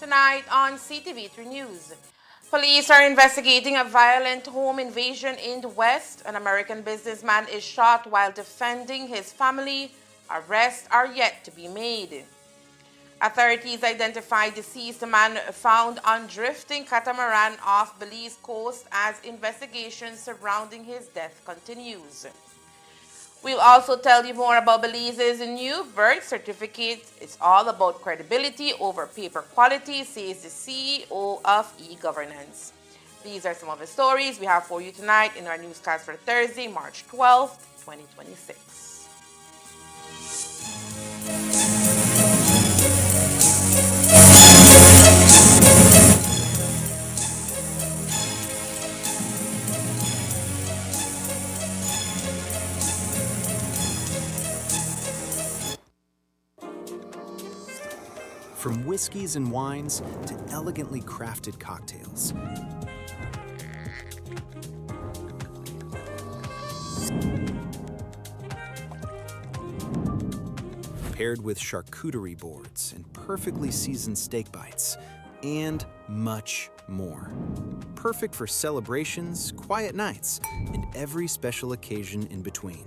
Tonight on CTV3 News, police are investigating a violent home invasion in the West. An American businessman is shot while defending his family. Arrests are yet to be made. Authorities identified deceased man found on drifting catamaran off Belize coast as investigations surrounding his death continues. We'll also tell you more about Belize's new birth certificate. It's all about credibility over paper quality, says the CEO of e-governance. These are some of the stories we have for you tonight in our newscast for Thursday, March 12th, 2026. From whiskeys and wines to elegantly crafted cocktails. Paired with charcuterie boards and perfectly seasoned steak bites, and much more. Perfect for celebrations, quiet nights, and every special occasion in between.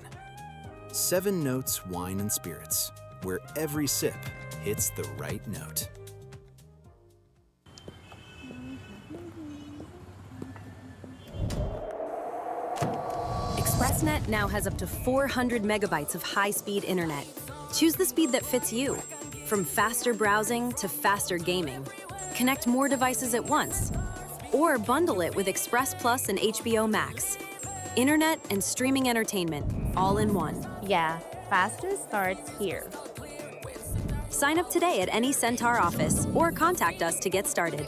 7 Notes Wine and Spirits, where every sip hits the right note. ExpressNet now has up to 400 megabytes of high-speed internet. Choose the speed that fits you. From faster browsing to faster gaming. Connect more devices at once. Or bundle it with Express Plus and HBO Max. Internet and streaming entertainment, all in one. Yeah, faster starts here. Sign up today at any Centaur office or contact us to get started.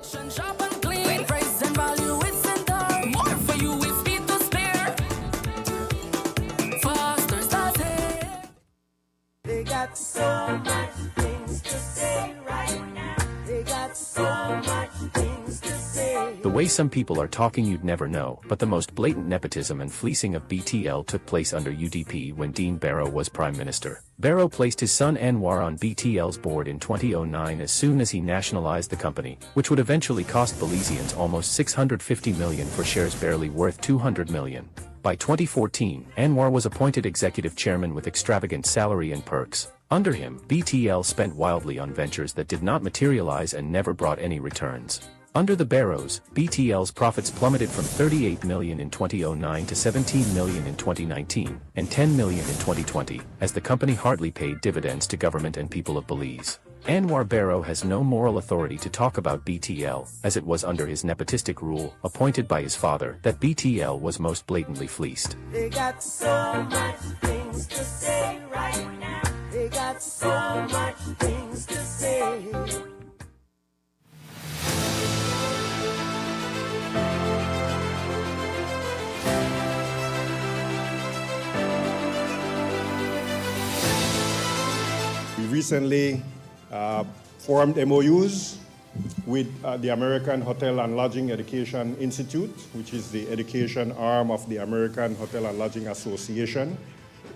They got so much things to say right now. They got so much things to say. The way some people are talking you'd never know, but the most blatant nepotism and fleecing of BTL took place under UDP when Dean Barrow was Prime Minister. Barrow placed his son Anwar on BTL's board in 2009 as soon as he nationalized the company, which would eventually cost Belizeans almost $650 million for shares barely worth $200 million. By 2014, Anwar was appointed executive chairman with extravagant salary and perks. Under him, BTL spent wildly on ventures that did not materialize and never brought any returns. Under the Barrows, BTL's profits plummeted from $38 million in 2009 to $17 million in 2019, and $10 million in 2020, as the company hardly paid dividends to government and people of Belize. Anwar Barrow has no moral authority to talk about BTL, as it was under his nepotistic rule, appointed by his father, that BTL was most blatantly fleeced. They got so much things to say right now. They got so much things to say. We recently formed MOUs with the American Hotel and Lodging Education Institute, which is the education arm of the American Hotel and Lodging Association,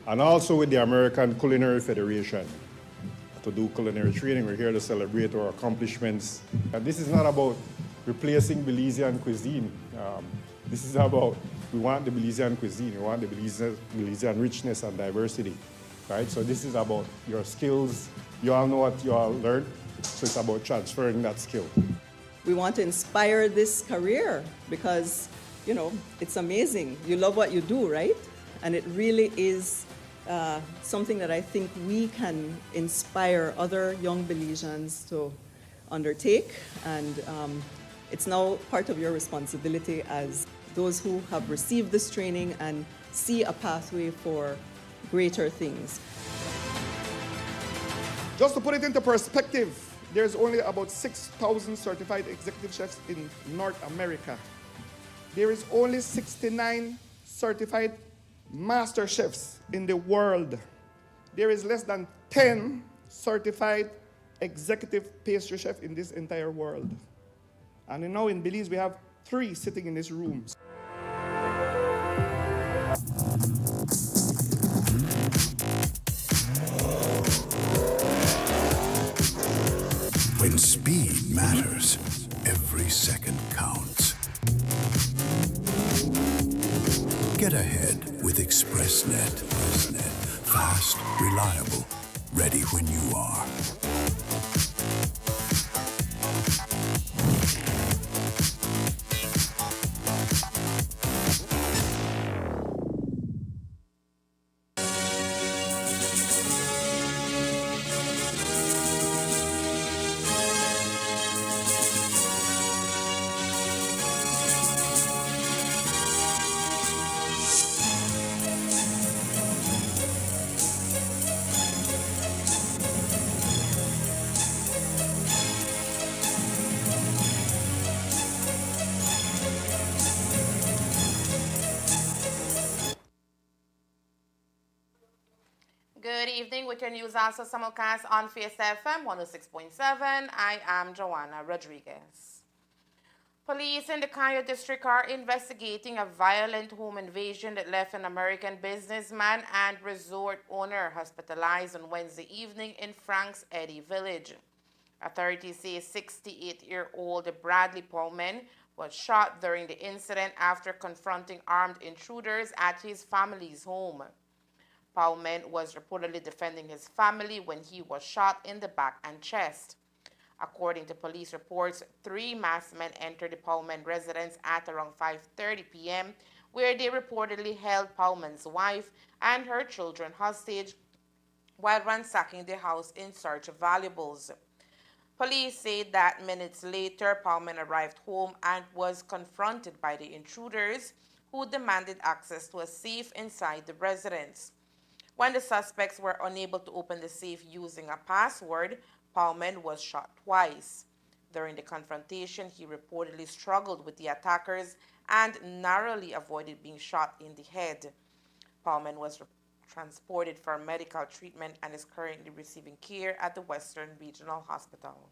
and also with the American Culinary Federation to do culinary training. We're here to celebrate our accomplishments. This is not about replacing Belizean cuisine. This is about, we want the Belizean cuisine, we want the Belizean richness and diversity, right? So this is about your skills. You all know what you all learned, so it's about transferring that skill. We want to inspire this career because, you know, it's amazing. You love what you do, right? And it really is something that I think we can inspire other young Belizeans to undertake, and it's now part of your responsibility as those who have received this training and see a pathway for greater things. Just to put it into perspective, there's only about 6,000 certified executive chefs in North America. There is only 69 certified master chefs in the world. There is less than 10 certified executive pastry chefs in this entire world. And now in Belize, we have 3 sitting in this room. When speed matters, every second counts. Get ahead with ExpressNet. Fast, reliable, ready when you are. Good evening with your news also simulcast on Face FM 106.7. I am Joanna Rodriguez. Police in the Cayo district are investigating a violent home invasion that left an American businessman and resort owner hospitalized on Wednesday evening in Frank's Eddy village. Authorities say 68-year-old Bradley Pullman was shot during the incident after confronting armed intruders at his family's home. Pullman was reportedly defending his family when he was shot in the back and chest. According to police reports, 3 masked men entered the Pullman residence at around 5:30 p.m., where they reportedly held Pullman's wife and her children hostage while ransacking the house in search of valuables. Police say that minutes later, Pullman arrived home and was confronted by the intruders, who demanded access to a safe inside the residence. When the suspects were unable to open the safe using a password, Pullman was shot twice. During the confrontation, he reportedly struggled with the attackers and narrowly avoided being shot in the head. Pullman was transported for medical treatment and is currently receiving care at the Western Regional Hospital.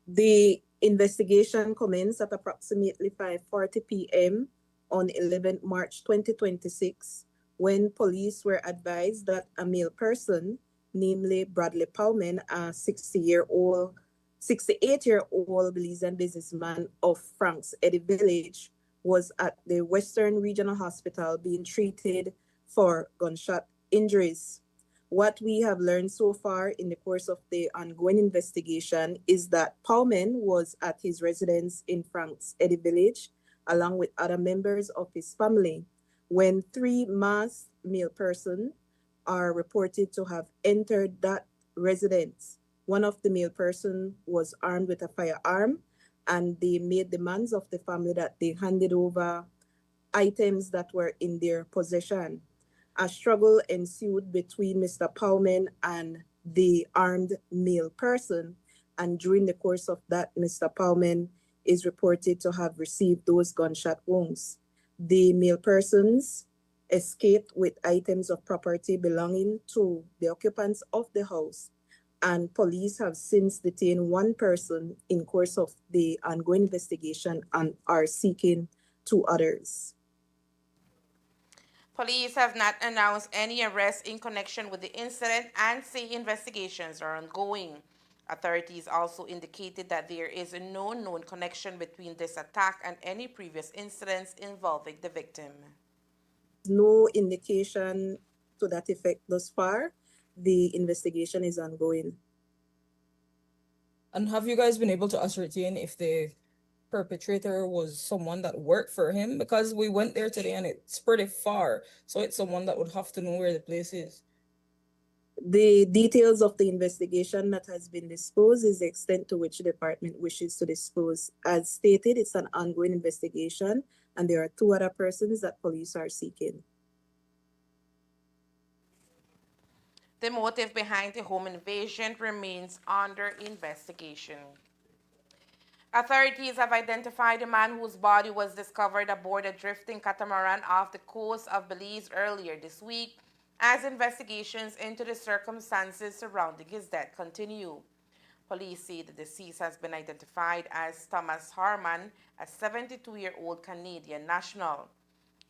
The investigation commenced at approximately 5:40 p.m. on 11 March 2026 when police were advised that a male person, namely Bradley Pullman, a 68-year-old Belizean businessman of Frank's Eddy village, was at the Western Regional Hospital being treated for gunshot injuries. What we have learned so far in the course of the ongoing investigation is that Pullman was at his residence in Frank's Eddy village along with other members of his family when 3 masked male persons are reported to have entered that residence. One of the male persons was armed with a firearm, and they made demands of the family that they handed over items that were in their possession. A struggle ensued between Mr. Pullman and the armed male person, and during the course of that, Mr. Pullman is reported to have received those gunshot wounds. The male persons escaped with items of property belonging to the occupants of the house, and police have since detained 1 person in course of the ongoing investigation and are seeking 2 others. Police have not announced any arrests in connection with the incident and say investigations are ongoing. Authorities also indicated that there is no known connection between this attack and any previous incidents involving the victim. No indication to that effect thus far. The investigation is ongoing. And have you guys been able to ascertain if the perpetrator was someone that worked for him, because we went there today and it's pretty far. So it's someone that would have to know where the place is. The details of the investigation that has been disclosed is the extent to which the department wishes to disclose. As stated, it's an ongoing investigation, and there are 2 other persons that police are seeking. The motive behind the home invasion remains under investigation. Authorities have identified a man whose body was discovered aboard a drifting catamaran off the coast of Belize earlier this week, as investigations into the circumstances surrounding his death continue. Police say the deceased has been identified as Thomas Harman, a 72-year-old Canadian national.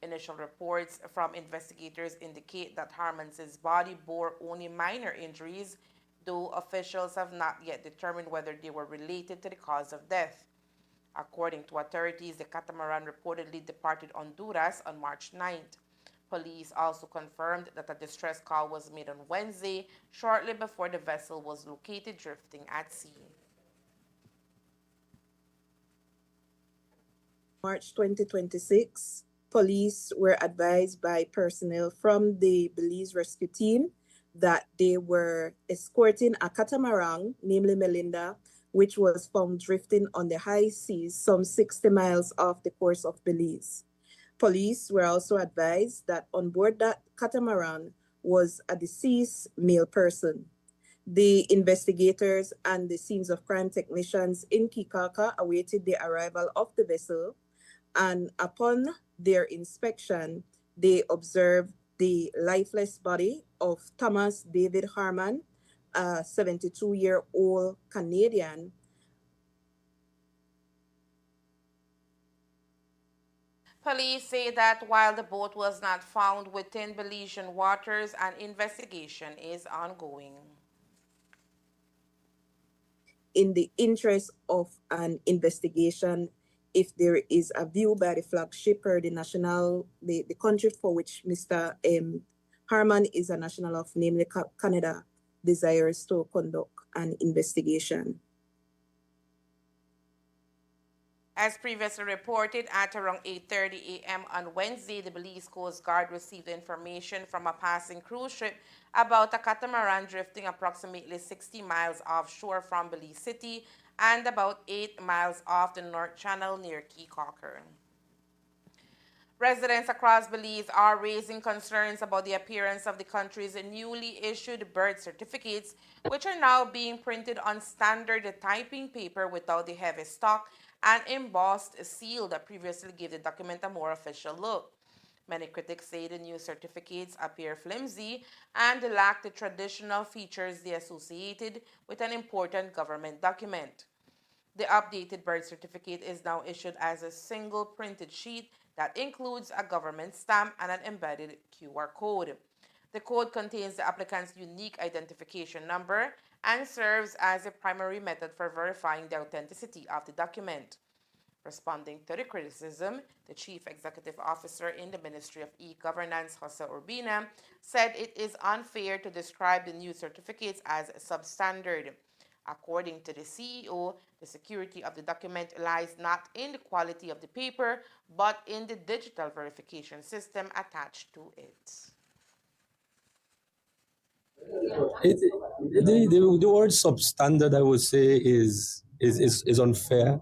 Initial reports from investigators indicate that Harman's body bore only minor injuries, though officials have not yet determined whether they were related to the cause of death. According to authorities, the catamaran reportedly departed Honduras on March 9th. Police also confirmed that a distress call was made on Wednesday, shortly before the vessel was located drifting at sea. March 2026, police were advised by personnel from the Belize rescue team that they were escorting a catamaran, namely Melinda, which was found drifting on the high seas some 60 miles off the coast of Belize. Police were also advised that on board that catamaran was a deceased male person. The investigators and the scenes of crime technicians in Kikaka awaited the arrival of the vessel, and upon their inspection, they observed the lifeless body of Thomas David Harman, a 72-year-old Canadian. Police say that while the boat was not found within Belizean waters, an investigation is ongoing. In the interest of an investigation, if there is a view by the flagship or the country for which Mr. Harman is a national of, namely Canada, desires to conduct an investigation. As previously reported, at around 8:30 a.m. on Wednesday, the Belize Coast Guard received information from a passing cruise ship about a catamaran drifting approximately 60 miles offshore from Belize City and about 8 miles off the North Channel near Key Cocker. Residents across Belize are raising concerns about the appearance of the country's newly issued birth certificates, which are now being printed on standard typing paper without the heavy stock and embossed seal that previously gave the document a more official look. Many critics say the new certificates appear flimsy and lack the traditional features they associated with an important government document. The updated birth certificate is now issued as a single printed sheet that includes a government stamp and an embedded QR code. The code contains the applicant's unique identification number and serves as a primary method for verifying the authenticity of the document. Responding to the criticism, the Chief Executive Officer in the Ministry of E-Governance, Jose Urbina, said it is unfair to describe the new certificates as substandard. According to the CEO, the security of the document lies not in the quality of the paper, but in the digital verification system attached to it. The word substandard, I would say, is unfair,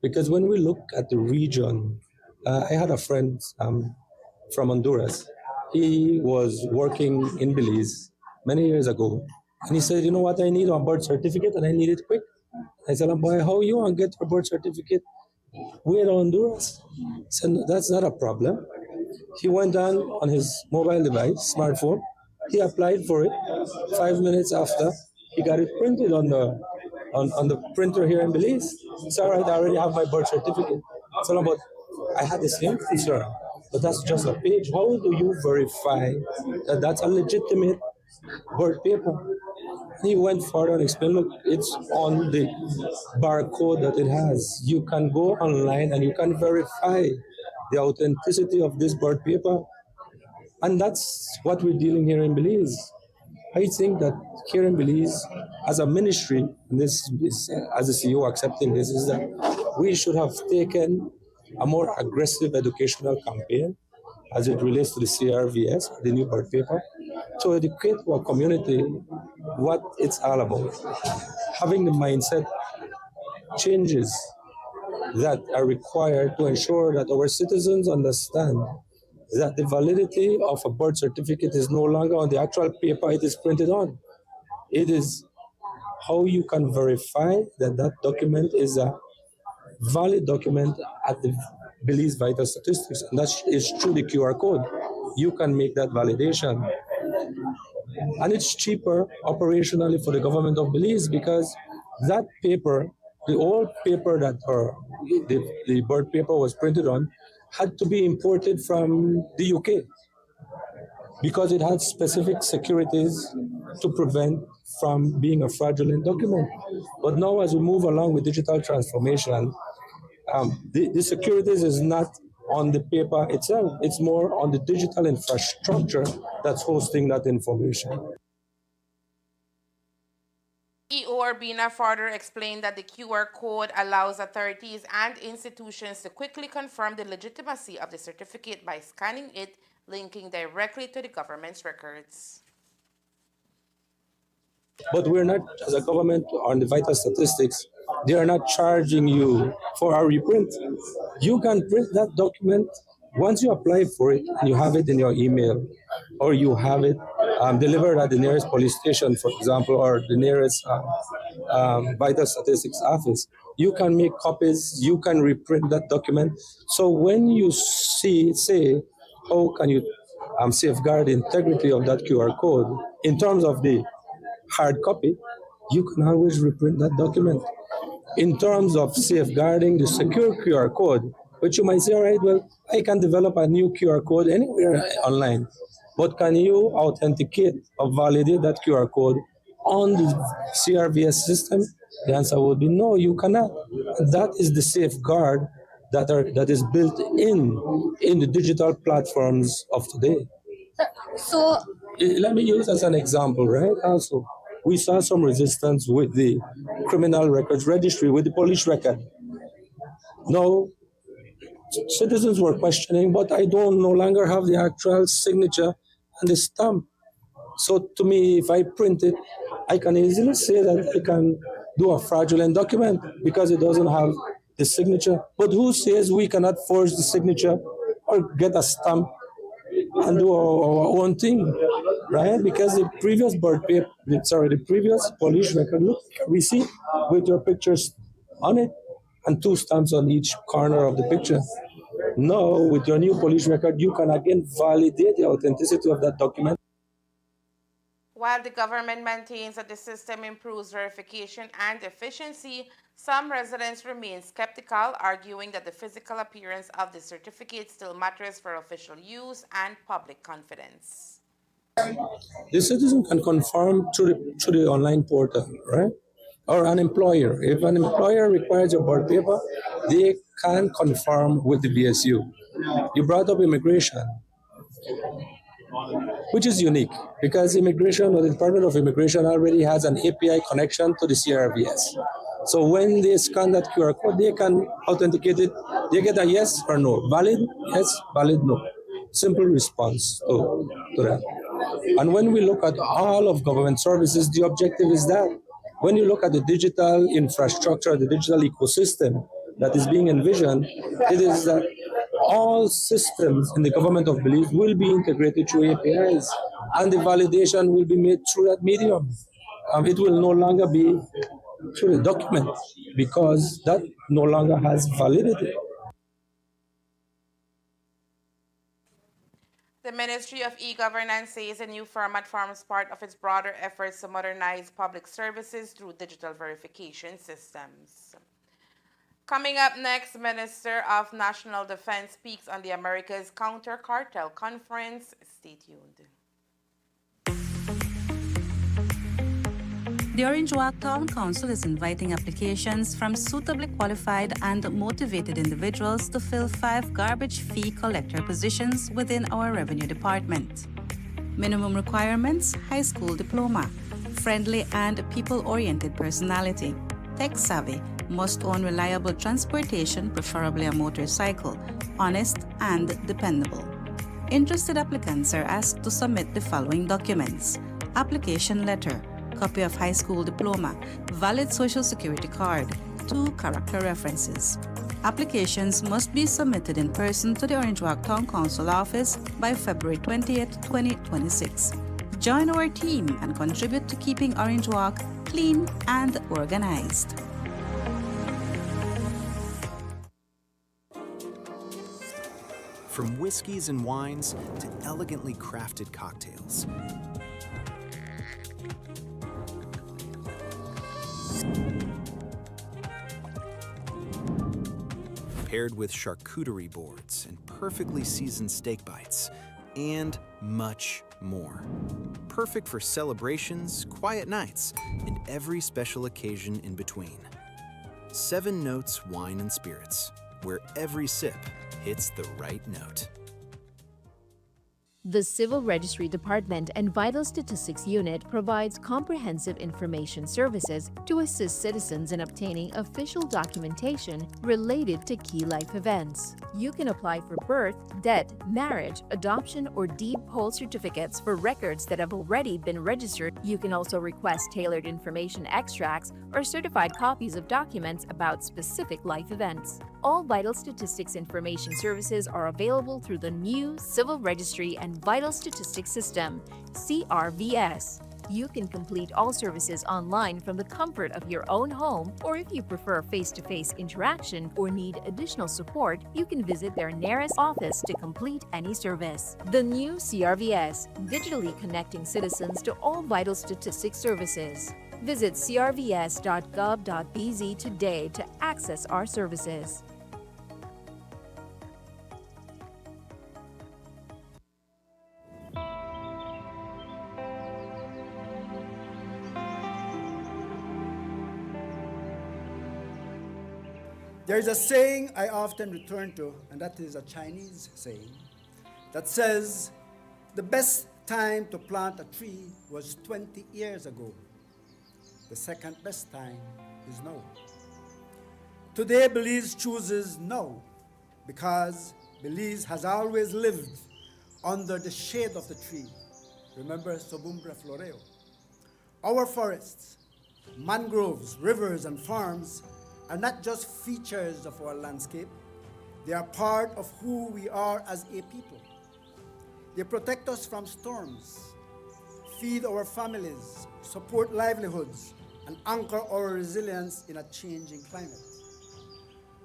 because when we look at the region, I had a friend from Honduras. He was working in Belize many years ago, and he said, "You know what? I need a birth certificate, and I need it quick." I said, "Boy, how you want to get your birth certificate? We're in Honduras." He said, "That's not a problem." He went on his mobile device, smartphone. He applied for it. 5 minutes after, he got it printed on the printer here in Belize. It's all right, I already have my birth certificate. So, but I had the same concern, but that's just a page. How do you verify that that's a legitimate birth paper? He went further and explained, look, it's on the barcode that it has. You can go online and you can verify the authenticity of this birth paper. And that's what we're dealing here in Belize. I think that here in Belize, as a ministry, this is, as a CEO accepting this, is that we should have taken a more aggressive educational campaign as it relates to the CRVS, the new board paper, to educate our community what it's all about. Having the mindset changes that are required to ensure that our citizens understand that the validity of a birth certificate is no longer on the actual paper it is printed on. It is how you can verify that that document is a valid document at the Belize Vital Statistics, and that is through the QR code. You can make that validation. And it's cheaper operationally for the government of Belize because that paper, the old paper that the birth paper was printed on, had to be imported from the UK because it had specific securities to prevent from being a fraudulent document. But now as we move along with digital transformation, the securities is not on the paper itself, it's more on the digital infrastructure that's hosting that information. EO Urbina further explained that the QR code allows authorities and institutions to quickly confirm the legitimacy of the certificate by scanning it, linking directly to the government's records. But we're not, as a government on the vital statistics, they are not charging you for a reprint. You can print that document once you apply for it and you have it in your email, or you have it delivered at the nearest police station, for example, or the nearest vital statistics office. You can make copies, you can reprint that document. So when you say, how can you safeguard the integrity of that QR code in terms of the hard copy, you can always reprint that document. In terms of safeguarding the secure QR code, which you might say, all right, well, I can develop a new QR code anywhere online, but can you authenticate or validate that QR code on the CRVS system? The answer would be no, you cannot. And that is the safeguard that is built in the digital platforms of today. So let me use as an example, right? Also, we saw some resistance with the criminal records registry, with the police record. Now, citizens were questioning, but I don't no longer have the actual signature and the stamp. So to me, if I print it, I can easily say that I can do a fraudulent document because it doesn't have the signature. But who says we cannot forge the signature or get a stamp and do our own thing, right? Because the previous the previous police record, look, we see with your pictures on it and 2 stamps on each corner of the picture. Now, with your new police record, you can again validate the authenticity of that document. While the government maintains that the system improves verification and efficiency, some residents remain skeptical, arguing that the physical appearance of the certificate still matters for official use and public confidence. The citizen can confirm through the online portal, right? Or an employer. If an employer requires your birth paper, they can confirm with the BSU. You brought up immigration, which is unique because immigration or the Department of Immigration already has an API connection to the CRVS. So when they scan that QR code, they can authenticate it. They get a yes or no. Valid? Yes. Valid? No. Simple response to that. And when we look at all of government services, the objective is that when you look at the digital infrastructure, the digital ecosystem that is being envisioned, it is that all systems in the government of Belize will be integrated through APIs, and the validation will be made through that medium. It will no longer be through the document because that no longer has validity. The Ministry of E-Governance says a new format forms part of its broader efforts to modernize public services through digital verification systems. Coming up next, Minister of National Defense speaks on the America's Counter Cartel Conference. Stay tuned. The Orange Walk Town Council is inviting applications from suitably qualified and motivated individuals to fill 5 garbage fee collector positions within our revenue department. Minimum requirements: high school diploma, friendly and people-oriented personality, tech savvy, must own reliable transportation, preferably a motorcycle, honest and dependable. Interested applicants are asked to submit the following documents: application letter, copy of high school diploma, valid social security card, 2 character references. Applications must be submitted in person to the Orange Walk Town Council office by February 20th, 2026. Join our team and contribute to keeping Orange Walk clean and organized. From whiskeys and wines to elegantly crafted cocktails. Paired with charcuterie boards and perfectly seasoned steak bites, and much more. Perfect for celebrations, quiet nights, and every special occasion in between. 7 Notes Wine and Spirits, where every sip hits the right note. The Civil Registry Department and Vital Statistics Unit provides comprehensive information services to assist citizens in obtaining official documentation related to key life events. You can apply for birth, death, marriage, adoption, or deed poll certificates for records that have already been registered. You can also request tailored information extracts or certified copies of documents about specific life events. All Vital Statistics information services are available through the new Civil Registry and Vital Statistics System, CRVS. You can complete all services online from the comfort of your own home, or if you prefer face-to-face interaction or need additional support, you can visit their nearest office to complete any service. The new CRVS, digitally connecting citizens to all vital statistics services. Visit crvs.gov.bz today to access our services. There's a saying I often return to, and that is a Chinese saying, that says, the best time to plant a tree was 20 years ago. The second best time is now. Today, Belize chooses now, because Belize has always lived under the shade of the tree. Remember Sobumbra floreo. Our forests, mangroves, rivers, and farms are not just features of our landscape, they are part of who we are as a people. They protect us from storms, feed our families, support livelihoods, and anchor our resilience in a changing climate.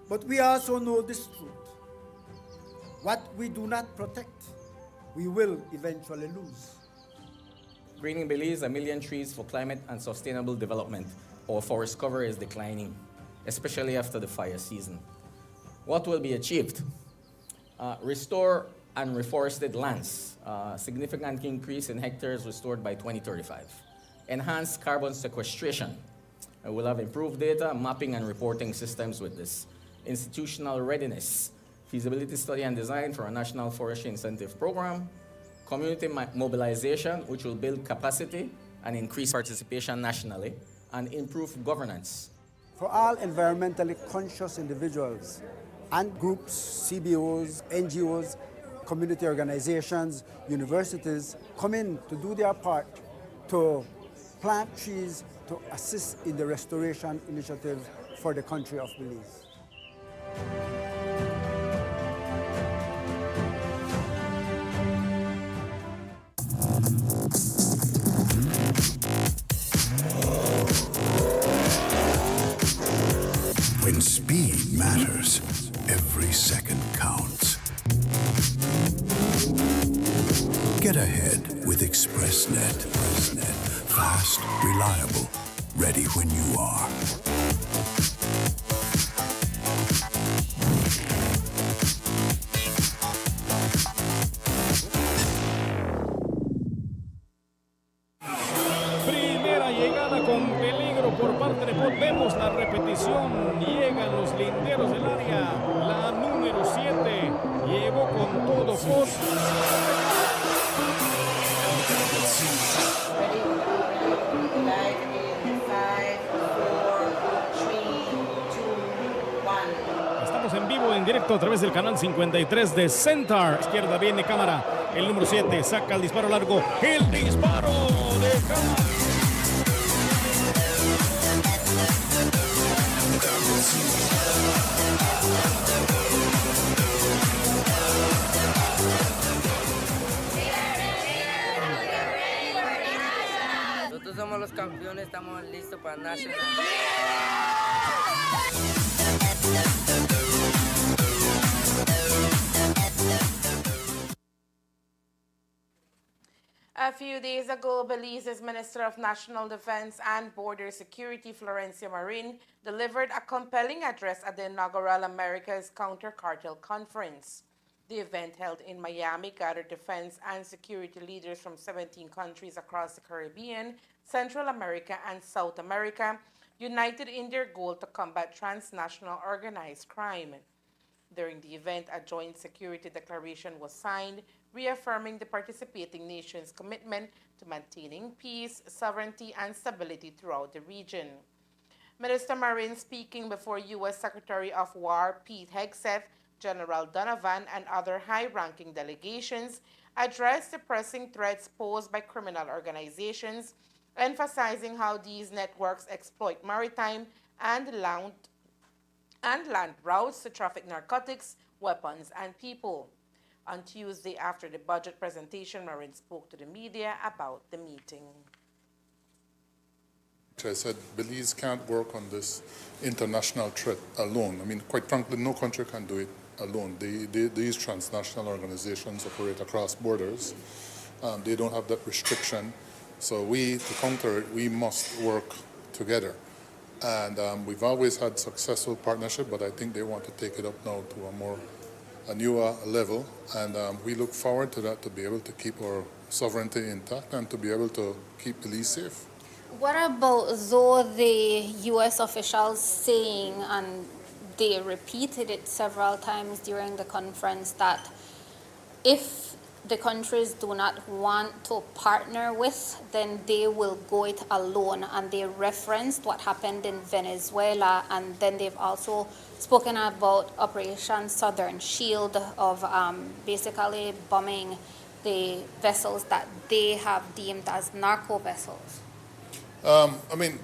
But we also know this truth: what we do not protect, we will eventually lose. Greening Belize, 1 million trees for climate and sustainable development. Our forest cover is declining, especially after the fire season. What will be achieved? Restore and reforested lands, significant increase in hectares restored by 2035. Enhanced carbon sequestration. We'll have improved data, mapping, and reporting systems with this. Institutional readiness, feasibility study and design for a national forestry incentive program. Community mobilization, which will build capacity and increase participation nationally, and improve governance. For all environmentally conscious individuals and groups, CBOs, NGOs, community organizations, universities, come in to do their part to plant trees to assist in the restoration initiative for the country of Belize. When speed matters, every second counts. Get ahead with ExpressNet. Fast, reliable, ready when you are. Primera llegada con peligro por parte de Pot. Vemos la repetición. Llegan los linderos del área. La número 7 llegó con todo Pot. Live in 5, 4, 3, 2, en vivo, en directo a través del canal 53 de Centaur. Izquierda viene cámara. El número 7 saca el disparo largo. El disparo de cámara. Nosotros somos los campeones, estamos listos para National. A few days ago, Belize's Minister of National Defense and Border Security, Florencia Marin, delivered a compelling address at the inaugural America's Counter Cartel Conference. The event, held in Miami, gathered defense and security leaders from 17 countries across the Caribbean, Central America, and South America, united in their goal to combat transnational organized crime. During the event, a joint security declaration was signed, reaffirming the participating nations' commitment to maintaining peace, sovereignty, and stability throughout the region. Minister Marin, speaking before U.S. Secretary of War Pete Hegseth, General Donovan, and other high-ranking delegations, addressed the pressing threats posed by criminal organizations, emphasizing how these networks exploit maritime and land routes to traffic narcotics, weapons, and people. On Tuesday, after the budget presentation, Marin spoke to the media about the meeting. I said Belize can't work on this international threat alone. I mean, quite frankly, no country can do it alone. These transnational organizations operate across borders. They don't have that restriction. So to counter it, we must work together. And we've always had successful partnership, but I think they want to take it up now to a newer level. And we look forward to that, to be able to keep our sovereignty intact and to be able to keep Belize safe. What about though the U.S. officials saying, and they repeated it several times during the conference, that if the countries do not want to partner with, then they will go it alone. And they referenced what happened in Venezuela, and then they've also spoken about Operation Southern Shield of basically bombing the vessels that they have deemed as narco vessels. I mean,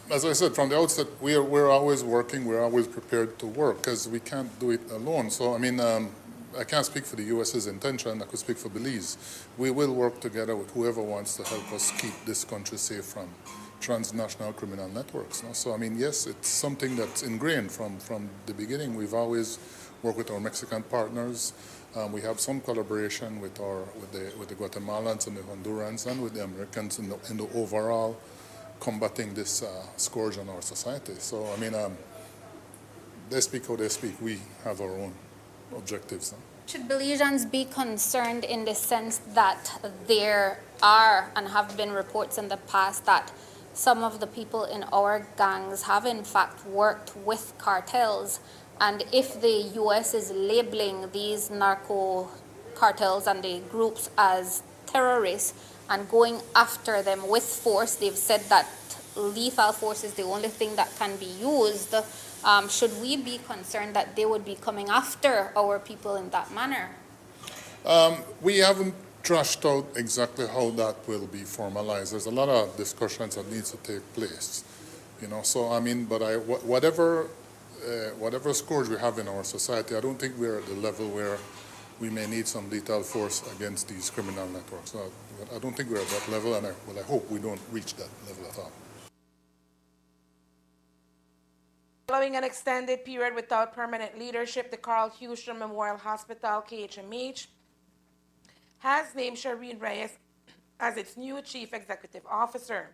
as I said from the outset, we're always working, we're always prepared to work, because we can't do it alone. So, I mean, I can't speak for the U.S.'s intention, I could speak for Belize. We will work together with whoever wants to help us keep this country safe from transnational criminal networks. No? So, I mean, yes, it's something that's ingrained from the beginning. We've always worked with our Mexican partners. We have some collaboration with the Guatemalans and the Hondurans and with the Americans in the overall combating this scourge on our society. So, I mean, they speak how they speak. We have our own objectives. No? Should Belizeans be concerned in the sense that there are and have been reports in the past that some of the people in our gangs have in fact worked with cartels? And if the U.S. is labeling these narco cartels and the groups as terrorists and going after them with force, they've said that lethal force is the only thing that can be used. Should we be concerned that they would be coming after our people in that manner? We haven't trashed out exactly how that will be formalized. There's a lot of discussions that needs to take place, you know. So I mean, but whatever scourge we have in our society, I don't think we're at the level where we may need some lethal force against these criminal networks. So I don't think we're at that level, and I hope we don't reach that level at all. Following an extended period without permanent leadership, the Carl Houston Memorial Hospital, KHMH, has named Shireen Reyes as its new Chief Executive Officer.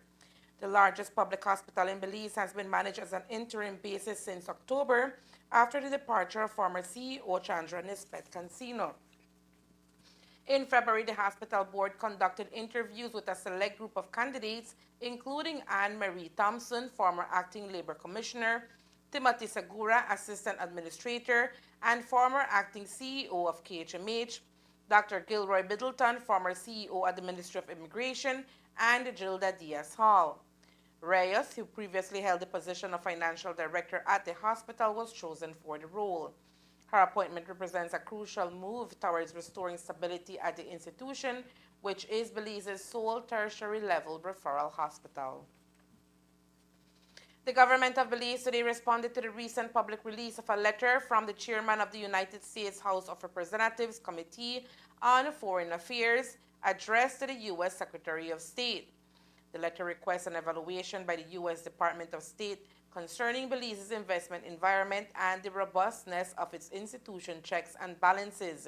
The largest public hospital in Belize has been managed as an interim basis since October after the departure of former CEO Chandra Nispet Cancino. In February, the hospital board conducted interviews with a select group of candidates, including Anne-Marie Thompson, former acting labor commissioner, Timothy Segura, assistant administrator, and former acting CEO of KHMH, Dr. Gilroy Middleton, former CEO at the Ministry of Immigration, and Gilda Diaz Hall. Reyes, who previously held the position of financial director at the hospital, was chosen for the role. Her appointment represents a crucial move towards restoring stability at the institution, which is Belize's sole tertiary level referral hospital. The government of Belize today responded to the recent public release of a letter from the chairman of the United States House of Representatives Committee on Foreign Affairs addressed to the U.S. Secretary of State. The letter requests an evaluation by the U.S. Department of State concerning Belize's investment environment and the robustness of its institution checks and balances.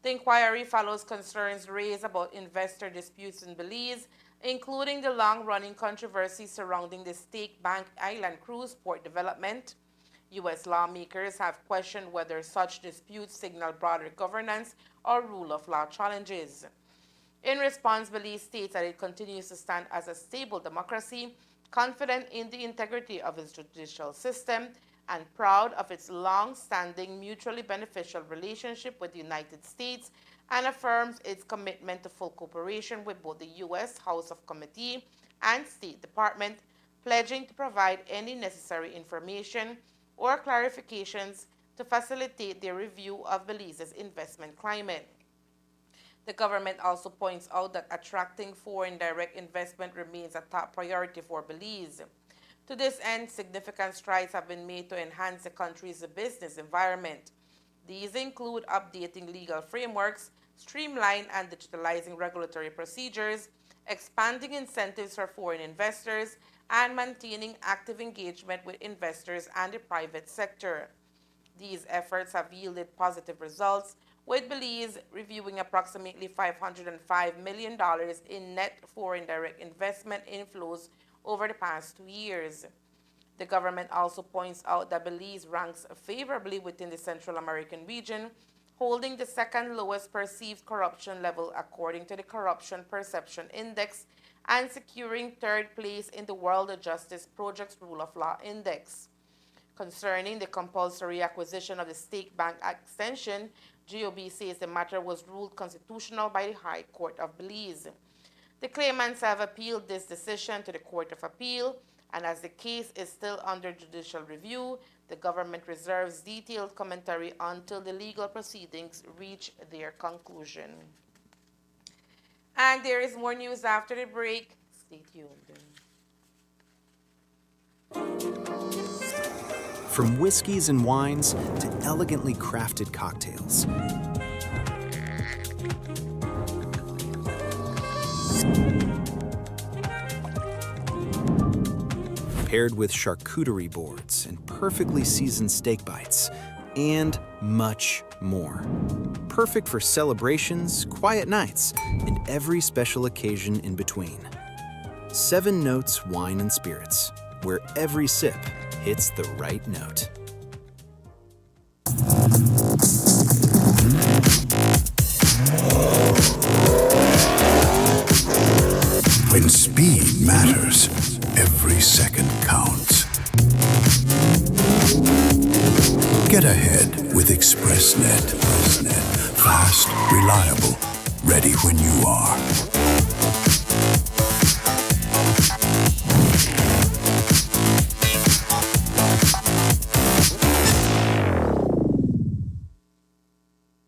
The inquiry follows concerns raised about investor disputes in Belize, including the long-running controversy surrounding the Stake Bank Island cruise port development. U.S. lawmakers have questioned whether such disputes signal broader governance or rule of law challenges. In response, Belize states that it continues to stand as a stable democracy, confident in the integrity of its judicial system, and proud of its long-standing mutually beneficial relationship with the United States, and affirms its commitment to full cooperation with both the U.S. House of Committee and State Department, pledging to provide any necessary information or clarifications to facilitate their review of Belize's investment climate. The government also points out that attracting foreign direct investment remains a top priority for Belize. To this end, significant strides have been made to enhance the country's business environment. These include updating legal frameworks, streamlining and digitalizing regulatory procedures, expanding incentives for foreign investors, and maintaining active engagement with investors and the private sector. These efforts have yielded positive results, with Belize reviewing approximately $505 million in net foreign direct investment inflows over the past 2 years. The government also points out that Belize ranks favorably within the Central American region, holding the second lowest perceived corruption level according to the Corruption Perception Index, and securing third place in the World Justice Project's Rule of Law Index. Concerning the compulsory acquisition of the Stake Bank extension, GOB says the matter was ruled constitutional by the High Court of Belize. The claimants have appealed this decision to the Court of Appeal, and as the case is still under judicial review, the government reserves detailed commentary until the legal proceedings reach their conclusion. And there is more news after the break. Stay tuned. From whiskeys and wines to elegantly crafted cocktails. Paired with charcuterie boards and perfectly seasoned steak bites, and much more. Perfect for celebrations, quiet nights, and every special occasion in between. 7 Notes Wine and Spirits, where every sip hits the right note. When speed matters, every second counts. Get ahead with ExpressNet. Fast, reliable, ready when you are.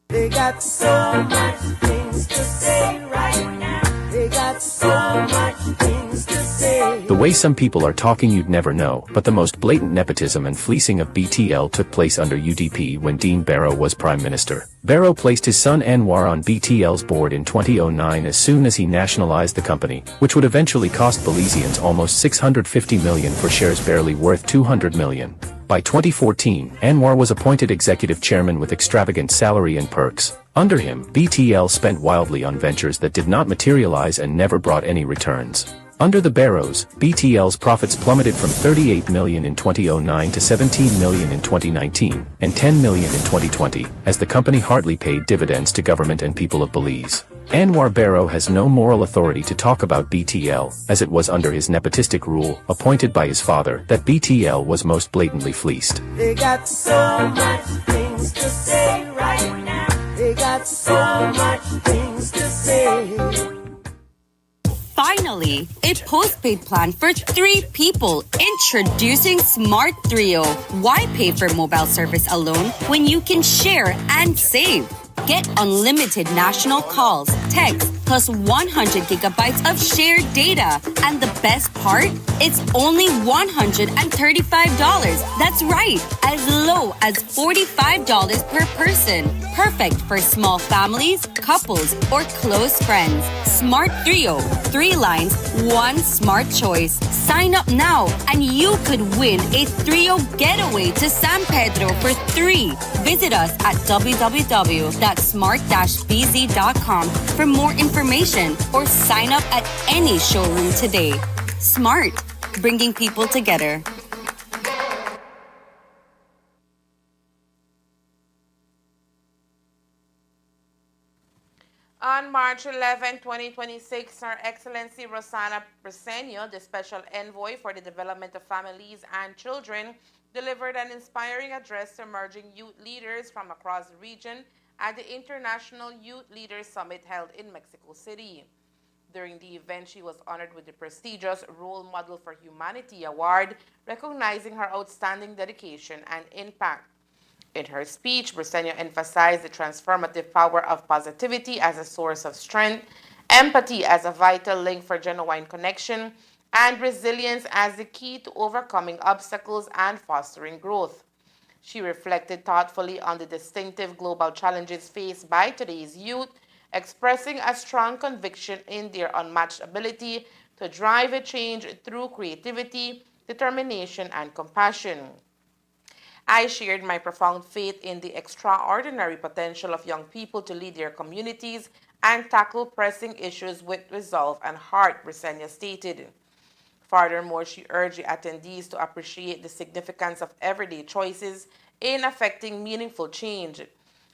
They got so much things to say right now. They got so much things to say. The way some people are talking you'd never know, but the most blatant nepotism and fleecing of BTL took place under UDP when Dean Barrow was Prime Minister. Barrow placed his son Anwar on BTL's board in 2009 as soon as he nationalized the company, which would eventually cost Belizeans almost $650 million for shares barely worth $200 million. By 2014, Anwar was appointed executive chairman with extravagant salary and perks. Under him, BTL spent wildly on ventures that did not materialize and never brought any returns. Under the Barrows, BTL's profits plummeted from $38 million in 2009 to $17 million in 2019, and $10 million in 2020, as the company hardly paid dividends to government and people of Belize. Anwar Barrow has no moral authority to talk about BTL, as it was under his nepotistic rule, appointed by his father, that BTL was most blatantly fleeced. They got so much things to say right now. They got so much things to say. Finally, family. A postpaid plan for 3 people. Introducing Smart Trio. Why pay for mobile service alone when you can share and save? Get unlimited national calls, texts, plus 100 gigabytes of shared data. And the best part? It's only $135. That's right, as low as $45 per person. Perfect for small families, couples, or close friends. Smart Trio. 3 lines, 1 smart choice. Sign up now and you could win a Trio getaway to San Pedro for 3. Visit us at www.smart-bz.com for more information or sign up at any showroom today. Smart, bringing people together. On March 11, 2026, Her Excellency Rosana Briceño, the Special Envoy for the Development of Families and Children, delivered an inspiring address to emerging youth leaders from across the region at the International Youth Leaders Summit held in Mexico City. During the event, she was honored with the prestigious Role Model for Humanity Award, recognizing her outstanding dedication and impact. In her speech, Briceño emphasized the transformative power of positivity as a source of strength, empathy as a vital link for genuine connection, and resilience as the key to overcoming obstacles and fostering growth. She reflected thoughtfully on the distinctive global challenges faced by today's youth, expressing a strong conviction in their unmatched ability to drive a change through creativity, determination, and compassion. I shared my profound faith in the extraordinary potential of young people to lead their communities and tackle pressing issues with resolve and heart, Briceño stated. Furthermore, she urged the attendees to appreciate the significance of everyday choices in affecting meaningful change.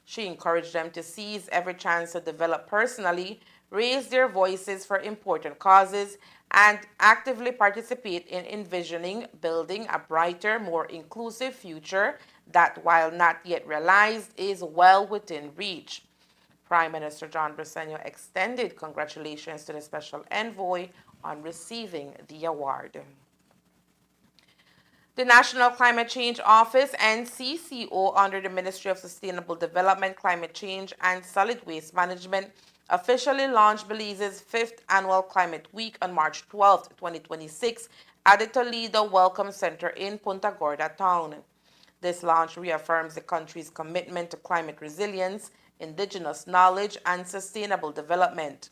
She encouraged them to seize every chance to develop personally, raise their voices for important causes, and actively participate in envisioning, building a brighter, more inclusive future that, while not yet realized, is well within reach. Prime Minister John Briceño extended congratulations to the Special Envoy on receiving the award. The National Climate Change Office, NCCO, under the Ministry of Sustainable Development, Climate Change, and Solid Waste Management, officially launched Belize's 5th Annual Climate Week on March 12, 2026, at the Toledo Welcome Center in Punta Gorda town. This launch reaffirms the country's commitment to climate resilience, indigenous knowledge, and sustainable development.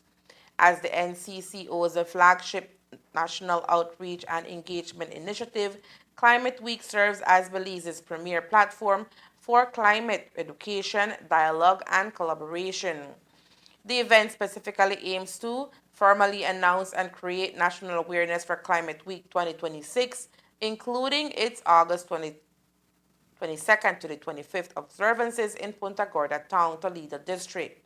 As the NCCO's flagship national outreach and engagement initiative, Climate Week serves as Belize's premier platform for climate education, dialogue, and collaboration. The event specifically aims to formally announce and create national awareness for Climate Week 2026, including its August 22nd to the 25th observances in Punta Gorda Town, Toledo District.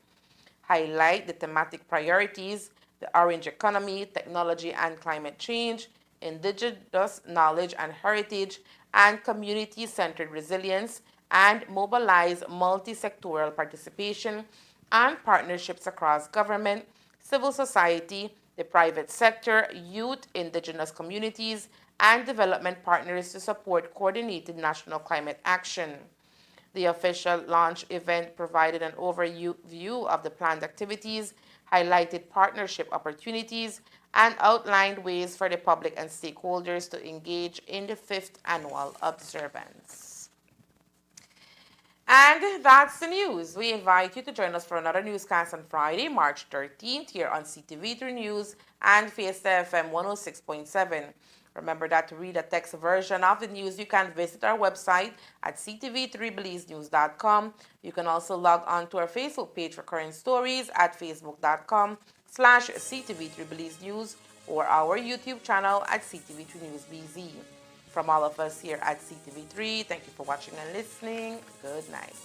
Highlight the thematic priorities, the orange economy, technology and climate change, indigenous knowledge and heritage, and community-centered resilience, and mobilize multi-sectoral participation and partnerships across government, civil society, the private sector, youth, indigenous communities, and development partners to support coordinated national climate action. The official launch event provided an overview of the planned activities, highlighted partnership opportunities, and outlined ways for the public and stakeholders to engage in the 5th annual observance. And that's the news. We invite you to join us for another newscast on Friday, March 13th, here on CTV3 News and Fiesta FM 106.7. Remember that to read a text version of the news, you can visit our website at ctv3belizenews.com. You can also log on to our Facebook page for current stories at facebook.com/ctv3belizenews or our YouTube channel at CTV3 News BZ. From all of us here at CTV3, thank you for watching and listening. Good night.